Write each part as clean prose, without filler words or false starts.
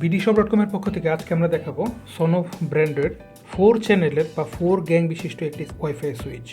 BDshop.com-এর পক্ষ থেকে আজকে আমরা দেখাবো সনফ ব্র্যান্ডের 4 চ্যানেলের বা 4 গ্যাং বিশিষ্ট একটি ওয়াইফাই সুইচ।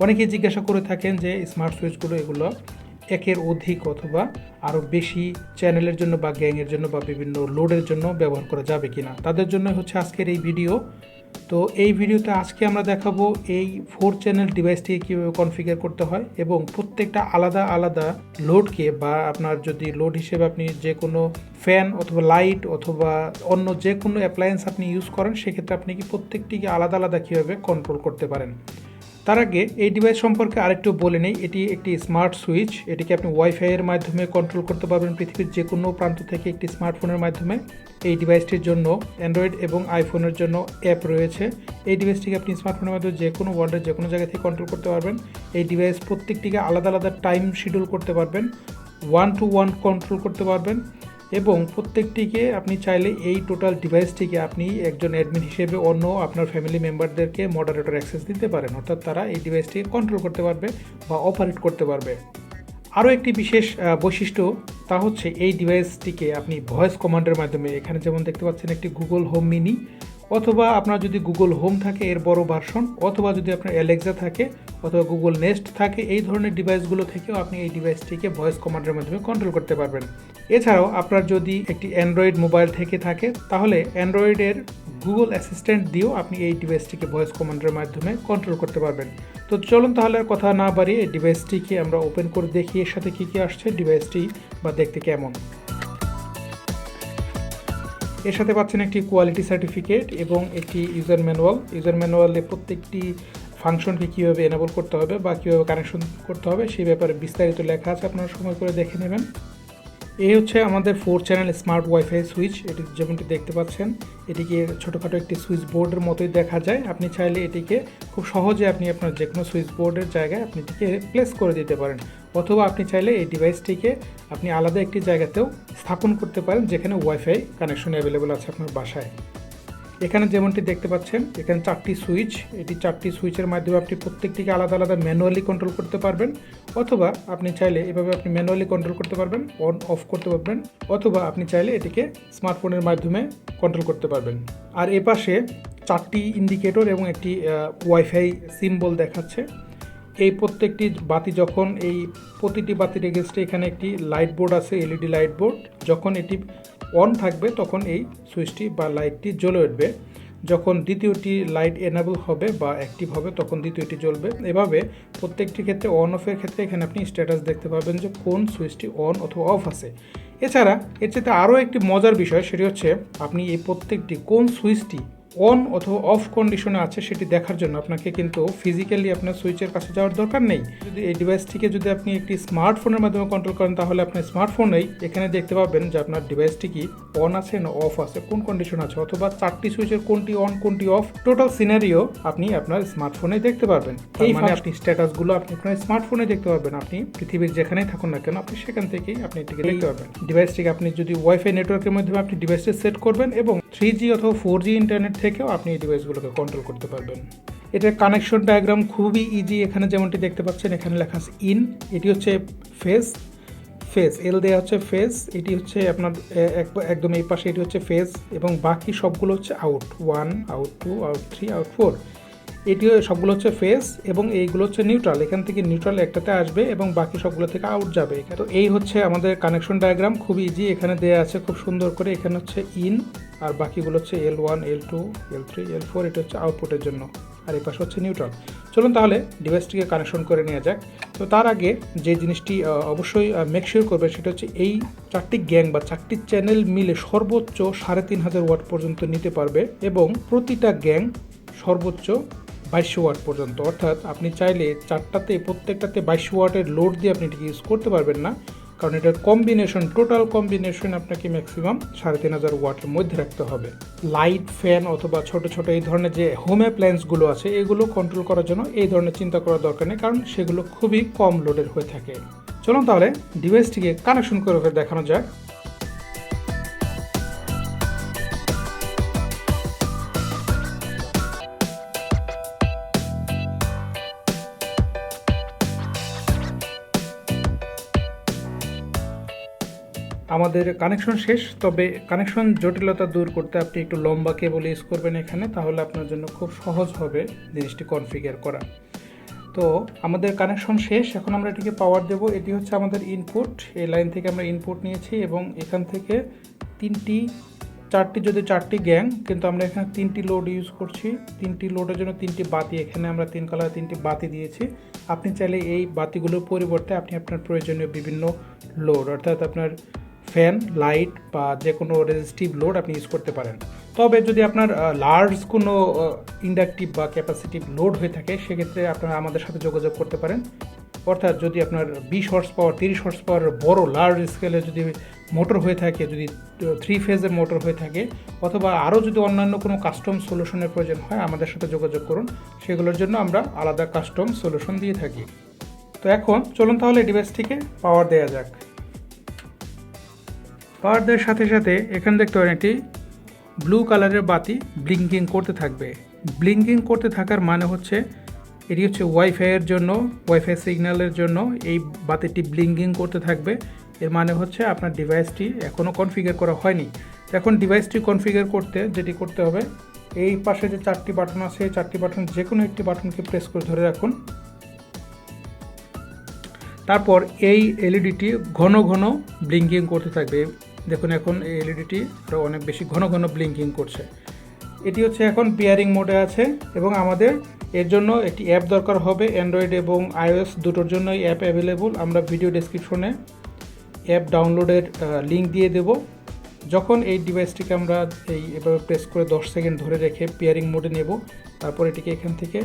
অনেকেই জিজ্ঞাসা করে থাকেন যে স্মার্ট সুইচগুলো এগুলো একের অধিক অথবা আরও বেশি চ্যানেলের জন্য বা গ্যাংয়ের জন্য বা বিভিন্ন লোডের জন্য ব্যবহার করা যাবে কিনা, তাদের জন্য হচ্ছে আজকের এই ভিডিও। তো এই ভিডিওতে আজকে আমরা দেখাবো এই 4 চ্যানেল ডিভাইসটিকে কীভাবে কনফিগার করতে হয় এবং প্রত্যেকটা আলাদা আলাদা লোডকে বা আপনার যদি লোড হিসেবে আপনি যে কোনো ফ্যান অথবা লাইট অথবা অন্য যে কোনো অ্যাপ্লায়েন্স আপনি ইউজ করেন সেক্ষেত্রে আপনি কি প্রত্যেকটিকে আলাদা আলাদা কীভাবে কন্ট্রোল করতে পারেন। তার আগে এই ডিভাইস সম্পর্কে আরেকটু বলে নেই, এটি একটি স্মার্ট সুইচ। এটিকে আপনি ওয়াইফাইয়ের মাধ্যমে কন্ট্রোল করতে পারবেন পৃথিবীর যে কোনো প্রান্ত থেকে একটি স্মার্টফোনের মাধ্যমে। এই ডিভাইসটির জন্য অ্যান্ড্রয়েড এবং আইফোনের জন্য অ্যাপ রয়েছে। এই ডিভাইসটিকে আপনি স্মার্টফোনের মাধ্যমে যে কোনো ওয়ার্ল্ডের যে কোনো জায়গা থেকে কন্ট্রোল করতে পারবেন। এই ডিভাইস প্রত্যেকটিকে আলাদা আলাদা টাইম শিডিউল করতে পারবেন, 1 to 1 কন্ট্রোল করতে পারবেন এবং প্রত্যেকটিকে আপনি চাইলে এই টোটাল ডিভাইসটিকে আপনি একজন অ্যাডমিন হিসেবে অন্য আপনার ফ্যামিলি মেম্বারদেরকে মডারেটর অ্যাক্সেস দিতে পারেন, অর্থাৎ তারা এই ডিভাইসটিকে কন্ট্রোল করতে পারবে বা অপারেট করতে পারবে। আরও একটি বিশেষ বৈশিষ্ট্য তা হচ্ছে এই ডিভাইসটিকে আপনি ভয়েস কমান্ডের মাধ্যমে, এখানে যেমন দেখতে পাচ্ছেন একটি গুগল হোম মিনি, অথবা আপনার যদি গুগল হোম থাকে এর বড় ভার্সন, অথবা যদি আপনার অ্যালেক্সা থাকে অথবা গুগল নেস্ট থাকে, এই ধরনের ডিভাইসগুলো থেকেও আপনি এই ডিভাইসটিকে ভয়েস কমান্ডের মাধ্যমে কন্ট্রোল করতে পারবেন। এছাড়াও আপনার যদি একটি অ্যান্ড্রয়েড মোবাইল থেকে থাকে তাহলে অ্যান্ড্রয়েডের গুগল অ্যাসিস্ট্যান্ট দিয়েও আপনি এই ডিভাইসটিকে ভয়েস কমান্ডের মাধ্যমে কন্ট্রোল করতে পারবেন। তো চলুন তাহলে আর কথা না বাড়িয়ে এই ডিভাইসটিকে আমরা ওপেন করে দেখি এর সাথে কী কী আসছে, ডিভাইসটি বা দেখতে কেমন। এর সাথে পাচ্ছেন একটি কোয়ালিটি সার্টিফিকেট এবং একটি ইউজার ম্যানুয়াল। ইউজার ম্যানুয়ালে প্রত্যেকটি ফাংশনকে কীভাবে এনেবল করতে হবে বা কীভাবে কানেকশন করতে হবে সেই ব্যাপারে বিস্তারিত লেখা আছে, আপনারা সময় করে দেখে নেবেন। এই হচ্ছে আমাদের 4 চ্যানেল স্মার্ট ওয়াইফাই সুইচ। এটি যেমনটি দেখতে পাচ্ছেন এটিকে ছোটোখাটো একটি সুইচ বোর্ডের মতোই দেখা যায়। আপনি চাইলে এটিকে খুব সহজে আপনি আপনার যে কোনো সুইচ বোর্ডের জায়গায় আপনি এটিকে প্লেস করে দিতে পারেন, অথবা আপনি চাইলে এই ডিভাইসটিকে আপনি আলাদা একটি জায়গাতেও স্থাপন করতে পারেন যেখানে ওয়াইফাই কানেকশন অ্যাভেলেবল আছে আপনার বাসায়। এখানে যেমনটি দেখতে পাচ্ছেন এখানে 4টি সুইচ, এটি 4টি সুইচের মাধ্যমে আপনি প্রত্যেকটিকে আলাদা আলাদা ম্যানুয়ালি কন্ট্রোল করতে পারবেন, অথবা আপনি চাইলে এভাবে আপনি ম্যানুয়ালি কন্ট্রোল করতে পারবেন, অন অফ করতে পারবেন, অথবা আপনি চাইলে এটিকে স্মার্টফোনের মাধ্যমে কন্ট্রোল করতে পারবেন। আর এপাশে 4টি ইন্ডিকেটর এবং একটি ওয়াইফাই সিম্বল দেখাচ্ছে। এই প্রত্যেকটি বাতি যখন এই প্রতিটি বাতির এগেনস্টে এখানে একটি লাইট বোর্ড আছে, এলইডি লাইট বোর্ড। যখন এটি অন থাকবে তখন এই সুইচটি বা লাইটটি জ্বলে উঠবে, যখন দ্বিতীয়টি লাইট এনেবল হবে বা অ্যাক্টিভ হবে তখন দ্বিতীয়টি জ্বলবে। এভাবে প্রত্যেকটি ক্ষেত্রে অন অফের ক্ষেত্রে এখানে আপনি স্ট্যাটাস দেখতে পাবেন যে কোন সুইচটি অন অথবা অফ আছে। এছাড়া এর সাথে আরও একটি মজার বিষয়, সেটি হচ্ছে আপনি এই প্রত্যেকটি কোন সুইচটি অন অথবা অফ কন্ডিশনে আছে সেটি দেখার জন্য আপনাকে কিন্তু ফিজিক্যালি আপনার সুইচের কাছে যাওয়ার দরকার নেই। যদি এই ডিভাইসটিকে যদি আপনি একটি স্মার্টফোনের মাধ্যমে কন্ট্রোল করেন তাহলে আপনার স্মার্টফোনেই এখানে দেখতে পাবেন যে আপনার ডিভাইসটি কি অন আছে না অফ আছে, কোন কন্ডিশন আছে, অথবা 4টি সুইচের কোনটি অন কোনটি অফ, টোটাল সিনারিও আপনি আপনার স্মার্টফোনে দেখতে পারবেন। এই মানে আপনি স্ট্যাটাসগুলো আপনি আপনার স্মার্টফোনে দেখতে পারবেন। আপনি পৃথিবীর যেখানেই থাকুন না কেন আপনি সেখান থেকেই আপনি এটিকে দেখতে পারবেন। ডিভাইসটিকে আপনি যদি ওয়াইফাই নেটওয়ার্কের মাধ্যমে আপনি ডিভাইসটি সেট করবেন এবং 3G অথবা 4G ইন্টারনেট থেকেও আপনি এই ডিভাইসগুলোকে কন্ট্রোল করতে পারবেন। এটার কানেকশন ডায়াগ্রাম খুবই ইজি। এখানে যেমনটি দেখতে পাচ্ছেন এখানে লেখা আছে ইন, এটি হচ্ছে ফেজ এল দেওয়া হচ্ছে ফেজ, এটি হচ্ছে আপনার একদম এই পাশে এটি হচ্ছে ফেজ এবং বাকি সবগুলো হচ্ছে আউট, 1 আউট 2 আউট 3 আউট 4, এটিও সবগুলো হচ্ছে ফেজ এবং এইগুলো হচ্ছে নিউট্রাল। এখান থেকে নিউট্রাল একটাতে আসবে এবং বাকি সবগুলো থেকে আউট যাবে। তো এই হচ্ছে আমাদের কানেকশন ডায়াগ্রাম, খুব ইজি। এখানে দেওয়া আছে খুব সুন্দর করে, এখানে হচ্ছে ইন আর বাকিগুলো হচ্ছে L1 L2 L3 L4, এটা হচ্ছে আউটপুটের জন্য, আর এই পাশে হচ্ছে নিউট্রাল। চলুন তাহলে ডিভাইসটিকে কানেকশন করে নেওয়া যাক। তো তার আগে যে জিনিসটি অবশ্যই মেক শিওর করবে সেটা হচ্ছে এই 4টি গ্যাং বা 4টি চ্যানেল মিলে সর্বোচ্চ 3500 ওয়াট পর্যন্ত নিতে পারবে এবং প্রতিটা গ্যাং সর্বোচ্চ 2200 ওয়াট পর্যন্ত। অর্থাৎ আপনি চাইলে প্রত্যেকটাতে 2200 ওয়াটের লোড দিয়ে আপনি এটিকে ইউজ করতে পারবেন না, কারণ এটার কম্বিনেশন, টোটাল কম্বিনেশন আপনাকে ম্যাক্সিমাম 3500 ওয়াটের মধ্যে রাখতে হবে। লাইট, ফ্যান অথবা ছোট ছোট এই ধরনের যে হোম অ্যাপ্লায়েন্সগুলো আছে এগুলো কন্ট্রোল করার জন্য এই ধরনের চিন্তা করার দরকার নেই, কারণ সেগুলো খুবই কম লোডের হয়ে থাকে। চলুন তাহলে ডিভাইসটিকে কানেকশন করে দেখানো যাক। আমাদের কানেকশন শেষ। তবে কানেকশন জটিলতা দূর করতে আপনি একটু লম্বা কেবল ইউজ করবেন এখানে, তাহলে আপনার জন্য খুব সহজ হবে জিনিসটি কনফিগার করা। তো আমাদের কানেকশন শেষ, এখন আমরা এটিকে পাওয়ার দেব। এটি হচ্ছে আমাদের ইনপুট, এই লাইন থেকে আমরা ইনপুট নিয়েছি এবং এখান থেকে চারটি গ্যাং, কিন্তু আমরা এখানে 3টি লোড ইউজ করছি। 3টি লোডের জন্য 3টি বাতি, এখানে আমরা 3 কালার 3টি বাতি দিয়েছি। আপনি চাইলে এই বাতিগুলোর পরিবর্তে আপনি আপনার প্রয়োজনীয় বিভিন্ন লোড, অর্থাৎ আপনার ফ্যান, লাইট বা যে কোনো রেজিস্টিভ লোড আপনি ইউজ করতে পারেন। তবে যদি আপনার লার্জ কোনো ইন্ডাকটিভ বা ক্যাপাসিটিভ লোড হয়ে থাকে, সেক্ষেত্রে আপনারা আমাদের সাথে যোগাযোগ করতে পারেন। অর্থাৎ যদি আপনার 20 হর্স পাওয়ার 30 হর্স পাওয়ার বড় লার্জ স্কেলে যদি মোটর হয়ে থাকে, যদি 3 ফেজের মোটর হয়ে থাকে, অথবা আরও যদি অন্যান্য কোনো কাস্টম সলিউশনের প্রয়োজন হয়, আমাদের সাথে যোগাযোগ করুন। সেগুলোর জন্য আমরা আলাদা কাস্টম সলিউশন দিয়ে থাকি। তো এখন চলুন তাহলে ডিভাইসটিকে পাওয়ার দেওয়া যাক। পাওয়ার দেওয়ার সাথে সাথে এখানে দেখতে পারেন একটি ব্লু কালারের বাতি ব্লিঙ্কিং করতে থাকবে। ব্লিঙ্কিং করতে থাকার মানে হচ্ছে এটি হচ্ছে ওয়াইফাইয়ের জন্য, ওয়াইফাই সিগন্যালের জন্য এই বাতিটি ব্লিঙ্কিং করতে থাকবে। এর মানে হচ্ছে আপনার ডিভাইসটি এখনও কনফিগার করা হয়নি। এখন ডিভাইসটি কনফিগার করতে যেটি করতে হবে, এই পাশে যে 4টি বাটন আছে, এই 4টি বাটন যে কোনো একটি বাটনকে প্রেস করে ধরে রাখুন। তারপর এই এলইডিটি ঘন ঘন ব্লিঙ্কিং করতে থাকবে। দেখুন এখন এই এলইডিটি আরও অনেক বেশি ঘন ঘন ব্লিঙ্কিং করছে। এটি হচ্ছে এখন পেয়ারিং মোডে আছে এবং আমাদের এর জন্য একটি অ্যাপ দরকার হবে। অ্যান্ড্রয়েড এবং iOS দুটোর জন্যই অ্যাপ অ্যাভেলেবল। আমরা ভিডিও ডেসক্রিপশনে অ্যাপ ডাউনলোডের লিঙ্ক দিয়ে দেব। যখন এই ডিভাইসটিকে আমরা এভাবে প্রেস করে 10 সেকেন্ড ধরে রেখে পেয়ারিং মোডে নেব, তারপর এটিকে এখান থেকে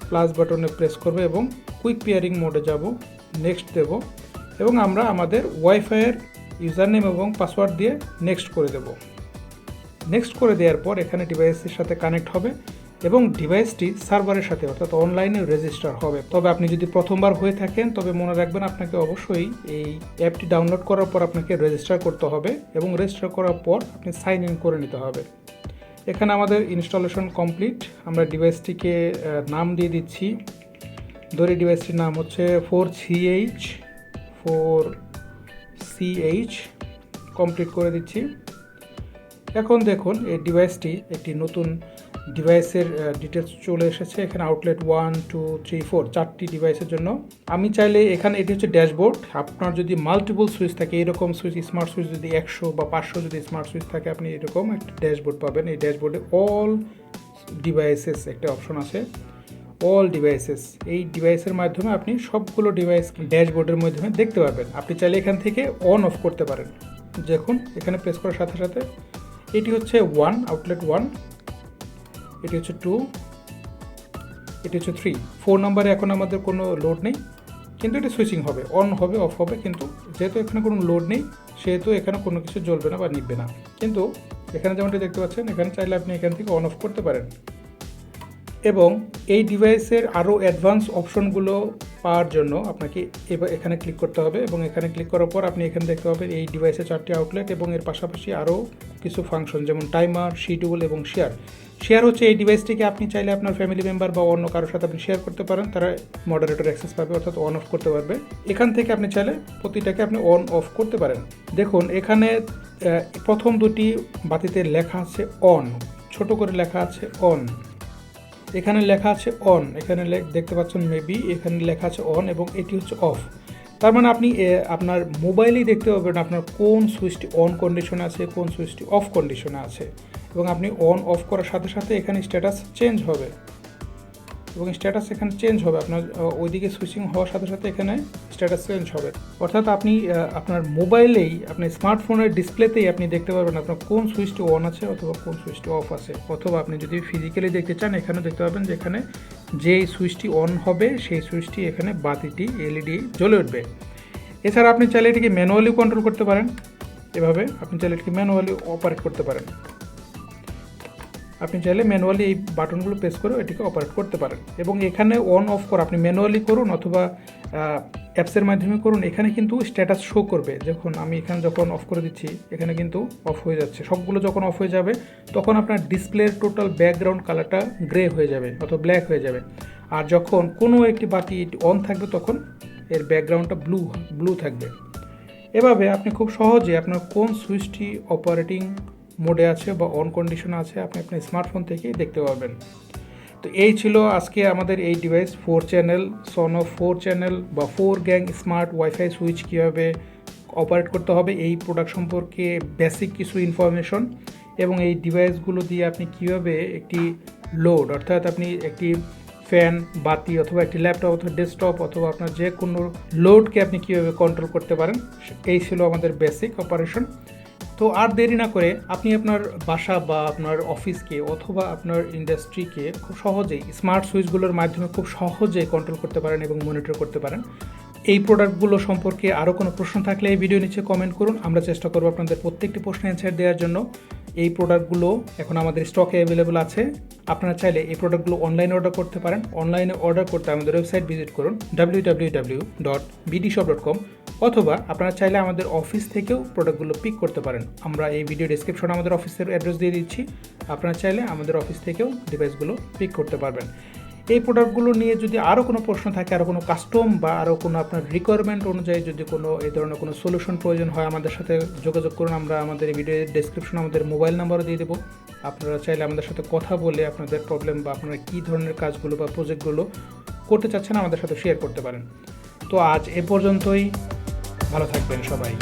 প্লাস বাটনে প্রেস করবে এবং কুইক পেয়ারিং মোডে যাব, নেক্সট দেব এবং আমরা আমাদের ওয়াইফাইয়ের ইউজার নেম এবং পাসওয়ার্ড দিয়ে নেক্সট করে দেব। নেক্সট করে দেওয়ার পর এখানে ডিভাইসের সাথে কানেক্ট হবে এবং ডিভাইসটি সার্ভারের সাথে অর্থাৎ অনলাইনে রেজিস্টার হবে। তবে আপনি যদি প্রথমবার হয়ে থাকেন, তবে মনে রাখবেন আপনাকে অবশ্যই এই অ্যাপটি ডাউনলোড করার পর আপনাকে রেজিস্টার করতে হবে এবং রেজিস্টার করার পর আপনি সাইন ইন করে নিতে হবে। এখানে আমাদের ইনস্টলেশন কমপ্লিট। আমরা ডিভাইসটিকে নাম দিয়ে দিচ্ছি। ধরে ডিভাইসটির নাম হচ্ছে 4CH কমপ্লিট করে দিচ্ছি। এখন দেখুন এই ডিভাইসটি একটি নতুন ডিভাইসের ডিটেলস চলে এসেছে। এখানে আউটলেট 1 2 3 4 4টি ডিভাইসের জন্য। আমি চাইলে এখানে এটি হচ্ছে ড্যাশবোর্ড। আপনার যদি মাল্টিপল সুইচ থাকে, এরকম সুইচ স্মার্ট সুইচ যদি 100 বা 500 যদি স্মার্ট সুইচ থাকে, আপনি এরকম একটা ড্যাশবোর্ড পাবেন। এই ড্যাশবোর্ডে অল ডিভাইসেস একটা অপশন আছে, অল ডিভাইসেস। এই ডিভাইসের মাধ্যমে আপনি সবগুলো ডিভাইস ড্যাশবোর্ডের মাধ্যমে দেখতে পাবেন। আপনি চাইলে এখান থেকে অন অফ করতে পারেন। দেখুন এখানে প্রেস করার সাথে সাথে এটি হচ্ছে 1 আউটলেট 1, এটি হচ্ছে 2, এটি হচ্ছে 3। 4 নম্বরে এখন আমাদের কোনো লোড নেই, কিন্তু এটি সুইচিং হবে, অন হবে অফ হবে। কিন্তু যেহেতু এখানে কোনো লোড নেই, সেহেতু এখানে কোনো কিছু জ্বলবে না বা নিবে না। কিন্তু এখানে যেমনটি দেখতে পাচ্ছেন, এখানে চাইলে আপনি এখান থেকে অন অফ করতে পারেন। এবং এই ডিভাইসের আরও অ্যাডভান্স অপশনগুলো পাওয়ার জন্য আপনাকে এখানে ক্লিক করতে হবে এবং এখানে ক্লিক করার পর আপনি এখানে দেখতে পাবেন এই ডিভাইসের 4টি আউটলেট এবং এর পাশাপাশি আরও কিছু ফাংশন, যেমন টাইমার, শিডিউল এবং শেয়ার। শেয়ার হচ্ছে এই ডিভাইসটিকে আপনি চাইলে আপনার ফ্যামিলি মেম্বার বা অন্য কারোর সাথে আপনি শেয়ার করতে পারেন, তারা মডারেটর অ্যাক্সেস পাবে, অর্থাৎ অন অফ করতে পারবে। এখান থেকে আপনি চাইলে প্রতিটাকে আপনি অন অফ করতে পারেন। দেখুন এখানে প্রথম দুটি বাতিতে লেখা আছে অন, ছোট করে লেখা আছে অন। এখানে লেখা আছে অন, এখানে দেখতে পাচ্ছেন মেবি, এখানে লেখা আছে অন এবং এটি হচ্ছে অফ। তার মানে আপনি আপনার মোবাইলেই দেখতে পাবেন আপনার কোন সুইচটি অন কন্ডিশনে আছে, কোন সুইচটি অফ কন্ডিশনে আছে। এবং আপনি অন অফ করার সাথে সাথে এখানে স্ট্যাটাস চেঞ্জ হবে এবং স্ট্যাটাস এখানে চেঞ্জ হবে। আপনার ওইদিকে সুইচিং হওয়ার সাথে সাথে এখানে স্ট্যাটাস চেঞ্জ হবে। অর্থাৎ আপনি আপনার মোবাইলেই, আপনার স্মার্টফোনের ডিসপ্লেতেই আপনি দেখতে পারবেন আপনার কোন সুইচটি অন আছে অথবা কোন সুইচটি অফ আছে। অথবা আপনি যদি ফিজিক্যালি দেখতে চান, এখানেও দেখতে পাবেন যে এখানে যেই সুইচটি অন হবে সেই সুইচটি এখানে বাতিটি এলইডি জ্বলে উঠবে। এছাড়া আপনি চাইলে এটিকে ম্যানুয়ালি কন্ট্রোল করতে পারেন। এভাবে আপনি চাইলে এটিকে ম্যানুয়ালি অপারেট করতে পারেন। আপনি চাইলে ম্যানুয়ালি এই বাটনগুলো প্রেস করে এটিকে অপারেট করতে পারেন। এবং এখানে অন অফ করা আপনি ম্যানুয়ালি করুন অথবা অ্যাপসের মাধ্যমে করুন, এখানে কিন্তু স্ট্যাটাস শো করবে। যখন আমি এখানে যখন অফ করে দিচ্ছি, এখানে কিন্তু অফ হয়ে যাচ্ছে। সবগুলো যখন অফ হয়ে যাবে, তখন আপনার ডিসপ্লের টোটাল ব্যাকগ্রাউন্ড কালারটা গ্রে হয়ে যাবে অথবা ব্ল্যাক হয়ে যাবে। আর যখন কোনো একটি বাতি অন থাকবে, তখন এর ব্যাকগ্রাউন্ডটা ব্লু থাকবে। এভাবে আপনি খুব সহজে আপনার কোন সুইচটি অপারেটিং মোডে আছে বা অন কন্ডিশনে আছে আপনি আপনার স্মার্টফোন থেকেই দেখতে পাবেন। তো এই ছিল আজকে আমাদের এই ডিভাইস 4 চ্যানেল সনো 4 চ্যানেল বা 4 গ্যাং স্মার্ট ওয়াইফাই সুইচ কীভাবে অপারেট করতে হবে এই প্রোডাক্ট সম্পর্কে বেসিক কিছু ইনফরমেশন, এবং এই ডিভাইসগুলো দিয়ে আপনি কীভাবে একটি লোড অর্থাৎ আপনি একটি ফ্যান, বাতি অথবা একটি ল্যাপটপ অথবা ডেস্কটপ অথবা আপনার যে কোনো লোডকে আপনি কীভাবে কন্ট্রোল করতে পারেন, এই ছিল আমাদের বেসিক অপারেশন। তো আর দেরি না করে আপনি আপনার বাসা বা আপনার অফিসকে অথবা আপনার ইন্ডাস্ট্রিকে খুব সহজেই স্মার্ট সুইচগুলোর মাধ্যমে খুব সহজে কন্ট্রোল করতে পারেন এবং মনিটর করতে পারেন। এই প্রোডাক্টগুলো সম্পর্কে আরও কোনো প্রশ্ন থাকলে এই ভিডিও নিচে কমেন্ট করুন, আমরা চেষ্টা করব আপনাদের প্রত্যেকটি প্রশ্নের অ্যান্সার দেওয়ার জন্য। এই প্রোডাক্টগুলো এখন আমাদের স্টকে অ্যাভেলেবল আছে, আপনারা চাইলে এই প্রোডাক্টগুলো অনলাইনে অর্ডার করতে পারেন। অনলাইনে অর্ডার করতে আমাদের ওয়েবসাইট ভিজিট করুন www.bdshop.com, অথবা আপনারা চাইলে আমাদের অফিস থেকেও প্রোডাক্টগুলো পিক করতে পারেন। আমরা এই ভিডিও ডেসক্রিপশনে আমাদের অফিসের অ্যাড্রেস দিয়ে দিচ্ছি, আপনারা চাইলে আমাদের অফিস থেকেও ডিভাইসগুলো পিক করতে পারবেন। এই প্রোডাক্টগুলো নিয়ে যদি আরও কোনো প্রশ্ন থাকে, আরও কোনো কাস্টম বা আরও কোনো আপনার রিকোয়ারমেন্ট অনুযায়ী যদি কোনো এই ধরনের কোনো সলিউশন প্রয়োজন হয়, আমাদের সাথে যোগাযোগ করুন। আমরা আমাদের এই ভিডিওর ডেসক্রিপশনে আমাদের মোবাইল নাম্বারও দিয়ে দেবো, আপনারা চাইলে আমাদের সাথে কথা বলে আপনাদের প্রবলেম বা আপনারা কী ধরনের কাজগুলো বা প্রজেক্টগুলো করতে চাচ্ছেন আমাদের সাথে শেয়ার করতে পারেন। তো আজ এ পর্যন্তই, ভালো থাকবেন সবাই।